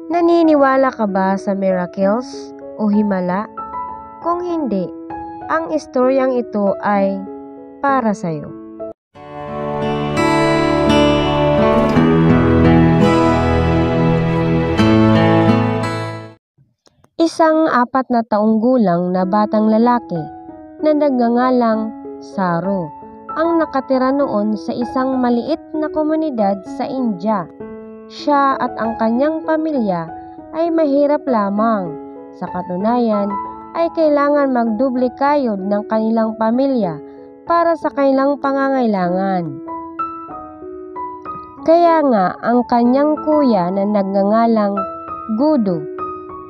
Naniniwala ka ba sa miracles o himala? Kung hindi, ang istoryang ito ay para sa'yo. Isang 4 na taong gulang na batang lalaki na nagngangalang Saru ang nakatira noon sa isang maliit na komunidad sa India. Siya at ang kanyang pamilya ay mahirap lamang. Sa katunayan ay kailangan magdoble kayod ng kanilang pamilya para sa kanilang pangangailangan. Kaya nga ang kanyang kuya na nagngangalang Gudu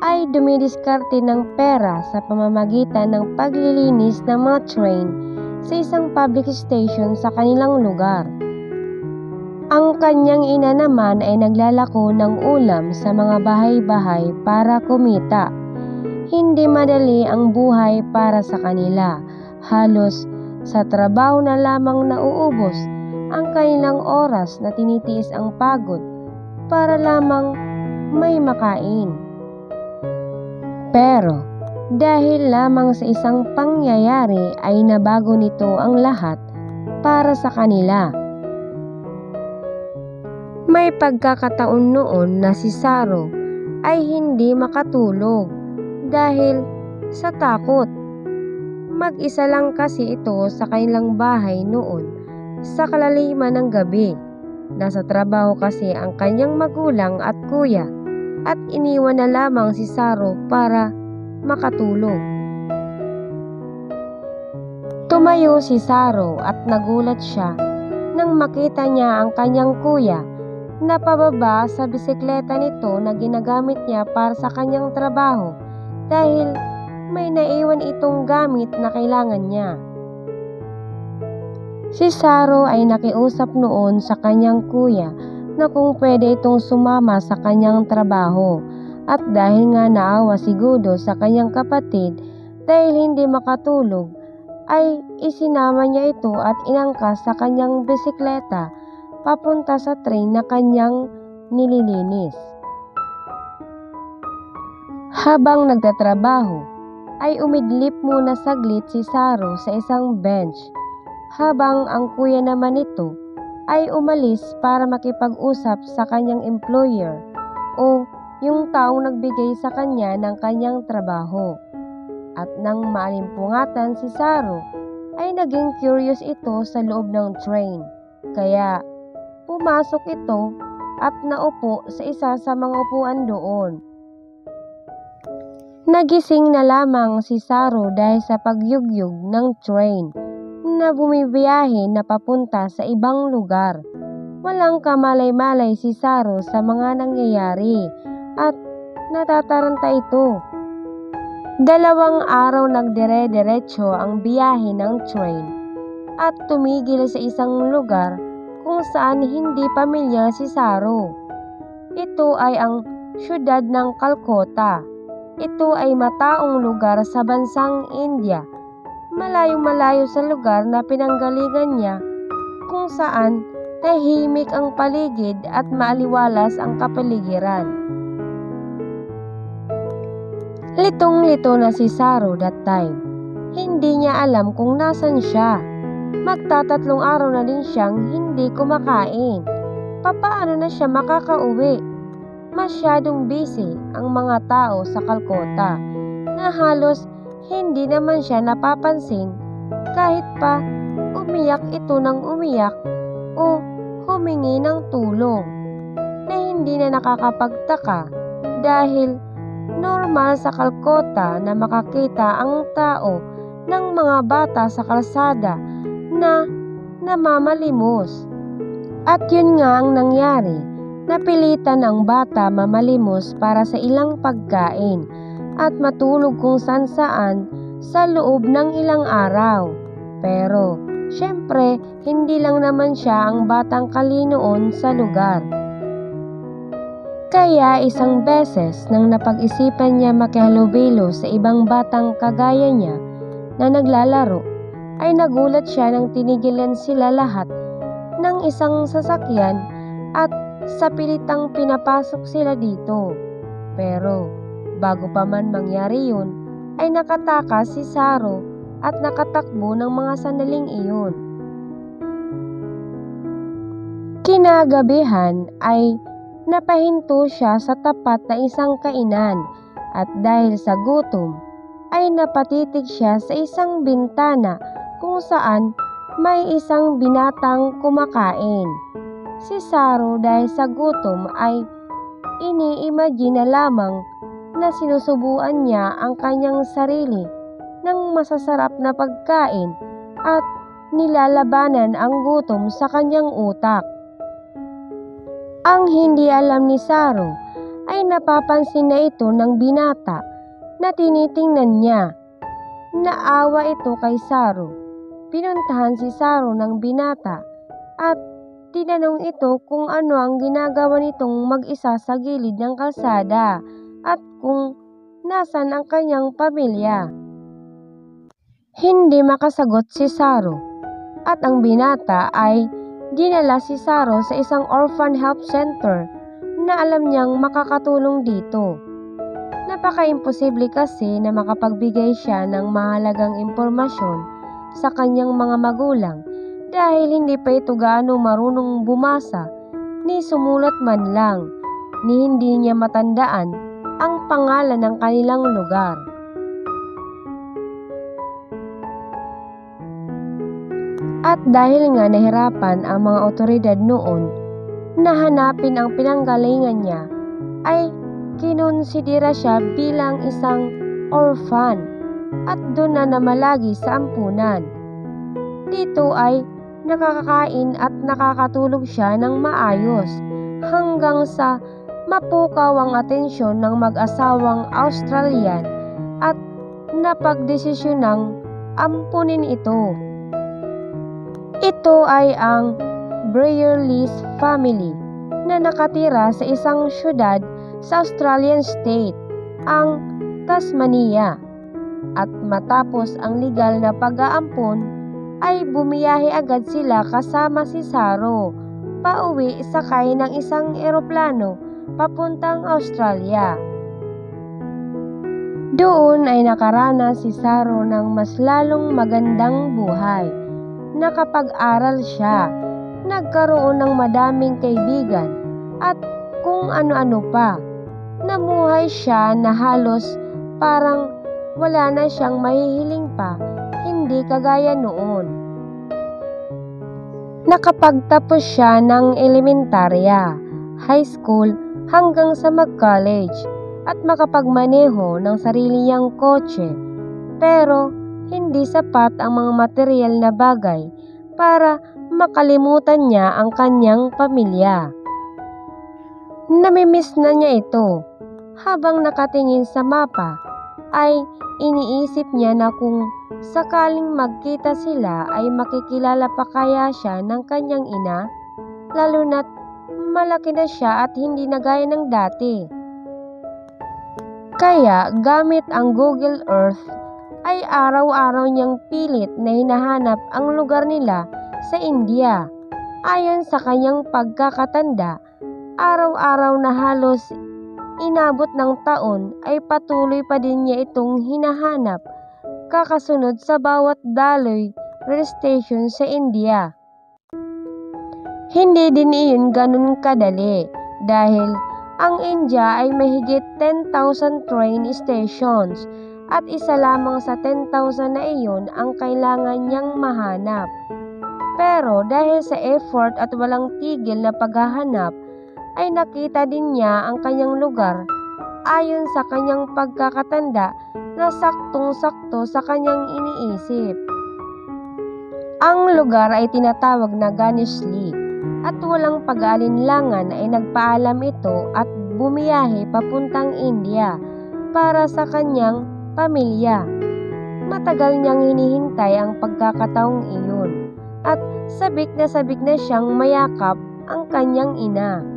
ay dumidiskarte ng pera sa pamamagitan ng paglilinis ng mga train sa isang public station sa kanilang lugar. Ang kanyang ina naman ay naglalako ng ulam sa mga bahay-bahay para kumita. Hindi madali ang buhay para sa kanila. Halos sa trabaho na lamang nauubos ang kanilang oras na tinitiis ang pagod para lamang may makain. Pero dahil lamang sa isang pangyayari ay nabago nito ang lahat para sa kanila. May pagkakataon noon na si Saru ay hindi makatulog dahil sa takot. Mag-isa lang kasi ito sa kanilang bahay noon sa kalaliman ng gabi. Nasa trabaho kasi ang kanyang magulang at kuya at iniwan na lamang si Saru para makatulog. Tumayo si Saru at nagulat siya nang makita niya ang kanyang kuya na pababa sa bisikleta nito na ginagamit niya para sa kanyang trabaho dahil may naiwan itong gamit na kailangan niya. Si Saru ay nakiusap noon sa kanyang kuya na kung pwede itong sumama sa kanyang trabaho at dahil nga naawa si Gudo sa kanyang kapatid dahil hindi makatulog ay isinama niya ito at inangkas sa kanyang bisikleta papunta sa train na kanyang nililinis. Habang nagtatrabaho, ay umidlip muna saglit si Saru sa isang bench, habang ang kuya naman nito ay umalis para makipag-usap sa kanyang employer o yung taong nagbigay sa kanya ng kanyang trabaho. At nang maalimpungatan si Saru, ay naging curious ito sa loob ng train, kaya pumasok ito at naupo sa isa sa mga upuan doon. Nagising na lamang si Saru dahil sa pagyugyug ng train na bumibiyahe na papunta sa ibang lugar. Walang kamalay-malay si Saru sa mga nangyayari at natataranta ito. 2 araw nagdire-diretso ang biyahe ng train at tumigil sa isang lugar kung saan hindi pamilyar si Saru. Ito ay ang siyudad ng Calcutta. Ito ay mataong lugar sa bansang India, malayong-malayo sa lugar na pinanggalingan niya kung saan tahimik ang paligid at maaliwalas ang kapaligiran. Litong-lito na si Saru that time. Hindi niya alam kung nasan siya. Magtatatlong araw na din siyang hindi kumakain. Papaano na siya makakauwi? Masyadong busy ang mga tao sa Calcutta na halos hindi naman siya napapansin kahit pa umiyak ito ng umiyak o humingi ng tulong na hindi na nakakapagtaka dahil normal sa Calcutta na makakita ang tao ng mga bata sa kalsada na namamalimos. At yun nga ang nangyari, napilitan ang bata mamalimos para sa ilang pagkain at matulog kung saan-saan sa loob ng ilang araw. Pero syempre hindi lang naman siya ang batang kalinoon sa lugar. Kaya isang beses nang napag-isipan niya makihalubilo sa ibang batang kagaya niya na naglalaro, ay nagulat siya nang tinigilan sila lahat ng isang sasakyan at sa pilitang pinapasok sila dito. Pero bago pa man mangyari yun, ay nakatakas si Saro at nakatakbo ng mga sandaling iyon. Kinagabihan ay napahinto siya sa tapat na isang kainan at dahil sa gutom ay napatitig siya sa isang bintana kung saan may isang binatang kumakain. Si Saro dahil sa gutom ay ini-imagine na lamang na sinusubuan niya ang kanyang sarili ng masasarap na pagkain at nilalabanan ang gutom sa kanyang utak. Ang hindi alam ni Saro ay napapansin na ito ng binata na tinitingnan niya. Naawa ito kay Saro. Pinuntahan si Saro ng binata at tinanong ito kung ano ang ginagawa nitong mag-isa sa gilid ng kalsada at kung nasan ang kanyang pamilya. Hindi makasagot si Saro at ang binata ay dinala si Saro sa isang orphan help center na alam niyang makakatulong dito. Napaka-imposible kasi na makapagbigay siya ng mahalagang impormasyon sa kanyang mga magulang dahil hindi pa ito gaano marunong bumasa ni sumulat man lang, ni hindi niya matandaan ang pangalan ng kanilang lugar. At dahil nga nahirapan ang mga otoridad noon na hanapin ang pinanggalingan niya, ay kinonsidera siya bilang isang orphan at doon na namalagi sa ampunan. Dito ay nakakakain at nakakatulog siya ng maayos hanggang sa mapukaw ang atensyon ng mag-asawang Australian at napagdesisyonang ampunin ito. Ito ay ang Brearley's family na nakatira sa isang syudad sa Australian state, ang Tasmania. At matapos ang legal na pag-aampon, ay bumiyahe agad sila kasama si Saro pauwi sakay ng isang eroplano papuntang Australia. Doon ay nakaranas si Saro ng mas lalong magandang buhay. Nakapag-aral siya, nagkaroon ng madaming kaibigan at kung ano-ano pa. Namuhay siya na halos parang wala na siyang mahihiling pa, hindi kagaya noon. Nakapagtapos siya ng elementarya, high school hanggang sa mag-college at makapagmaneho ng sarili niyang kotse. Pero hindi sapat ang mga material na bagay para makalimutan niya ang kanyang pamilya. Namimiss na niya ito. Habang nakatingin sa mapa, ay iniisip niya na kung sakaling magkita sila ay makikilala pa kaya siya ng kanyang ina, lalo na't malaki na siya at hindi na gaya ng dati. Kaya gamit ang Google Earth ay araw-araw niyang pilit na hinahanap ang lugar nila sa India. Ayon sa kanyang pagkakatanda, araw-araw na halos inabot ng taon ay patuloy pa din niya itong hinahanap, kakasunod sa bawat daloy rail station sa India. Hindi din iyon ganun kadali dahil ang India ay mahigit 10,000 train stations at isa lamang sa 10,000 na iyon ang kailangan niyang mahanap. Pero dahil sa effort at walang tigil na paghahanap, ay nakita din niya ang kanyang lugar ayon sa kanyang pagkakatanda na saktong-sakto sa kanyang iniisip. Ang lugar ay tinatawag na Ganeshli at walang pag-aalinlangan ay nagpaalam ito at bumiyahe papuntang India para sa kanyang pamilya. Matagal niyang hinihintay ang pagkakataong iyon at sabik na siyang mayakap ang kanyang ina.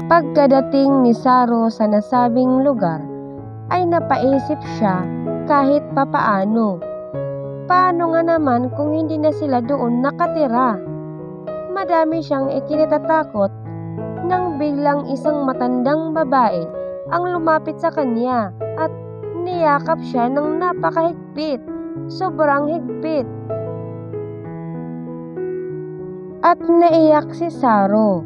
Pagkadating ni Saro sa nasabing lugar, ay napaisip siya kahit papaano. Paano nga naman kung hindi na sila doon nakatira? Madami siyang ikinatatakot nang biglang isang matandang babae ang lumapit sa kanya at niyakap siya ng napakahigpit, sobrang higpit. At naiyak si Saro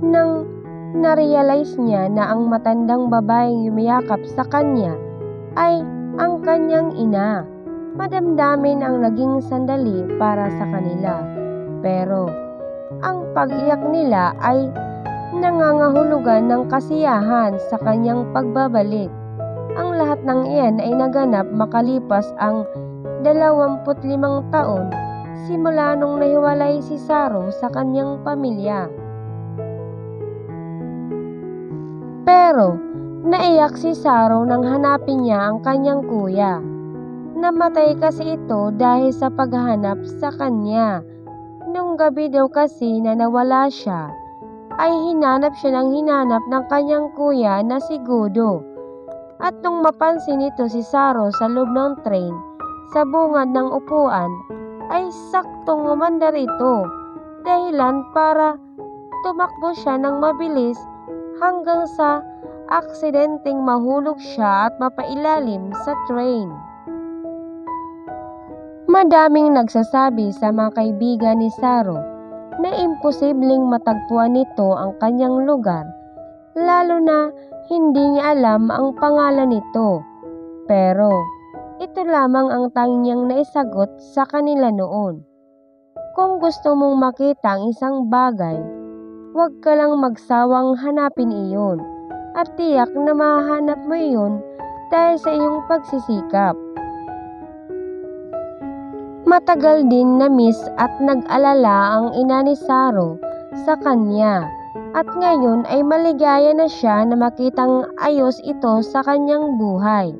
nang narealize niya na ang matandang babaeng yumayakap sa kanya ay ang kanyang ina. Madamdamin ang naging sandali para sa kanila, pero ang pag-iyak nila ay nangangahulugan ng kasiyahan sa kanyang pagbabalik. Ang lahat ng iyan ay naganap makalipas ang 25 taon simula nung nahiwalay si Saro sa kanyang pamilya. Pero naiyak si Saro nang hanapin niya ang kanyang kuya. Namatay kasi ito dahil sa paghahanap sa kanya. Nung gabi daw kasi na nawala siya, ay hinanap siya ng kanyang kuya na si Gudo. At nung mapansin nito si Saro sa loob ng train, sa bungad ng upuan, ay saktong umandar ito, dahilan para tumakbo siya ng mabilis hanggang sa aksidenteng mahulog siya at mapailalim sa train. Madaming nagsasabi sa mga kaibigan ni Saro na imposibleng matagpuan nito ang kanyang lugar, lalo na hindi niya alam ang pangalan nito. Pero ito lamang ang tanging naisagot sa kanila noon. Kung gusto mong makita ang isang bagay, huwag ka lang magsawang hanapin iyon at tiyak na mahahanap mo iyon dahil sa iyong pagsisikap. Matagal din na-miss at nag-alala ang ina ni Saro sa kanya at ngayon ay maligaya na siya na makitang ayos ito sa kanyang buhay.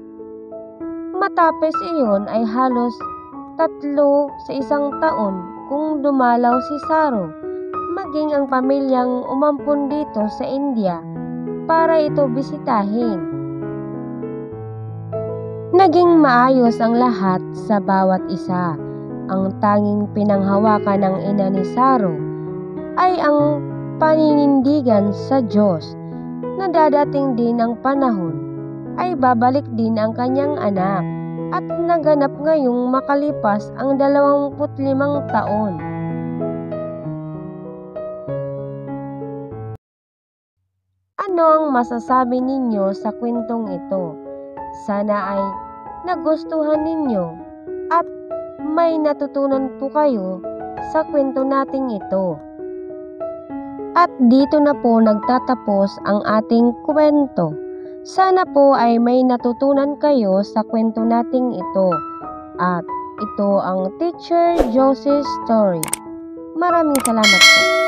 Matapos iyon ay halos 3 sa isang taon kung dumalaw si Saro, maging ang pamilyang umampun dito sa India para ito bisitahin. Naging maayos ang lahat sa bawat isa. Ang tanging pinanghawakan ng ina ni Saro ay ang paninindigan sa Diyos na dadating din ang panahon ay babalik din ang kanyang anak at naganap ngayong makalipas ang 25 taon. Ano ang masasabi ninyo sa kwentong ito? Sana ay nagustuhan ninyo at may natutunan po kayo sa kwento nating ito. At dito na po nagtatapos ang ating kwento. Sana po ay may natutunan kayo sa kwento nating ito. At ito ang Teacher Josie's Story. Maraming salamat po.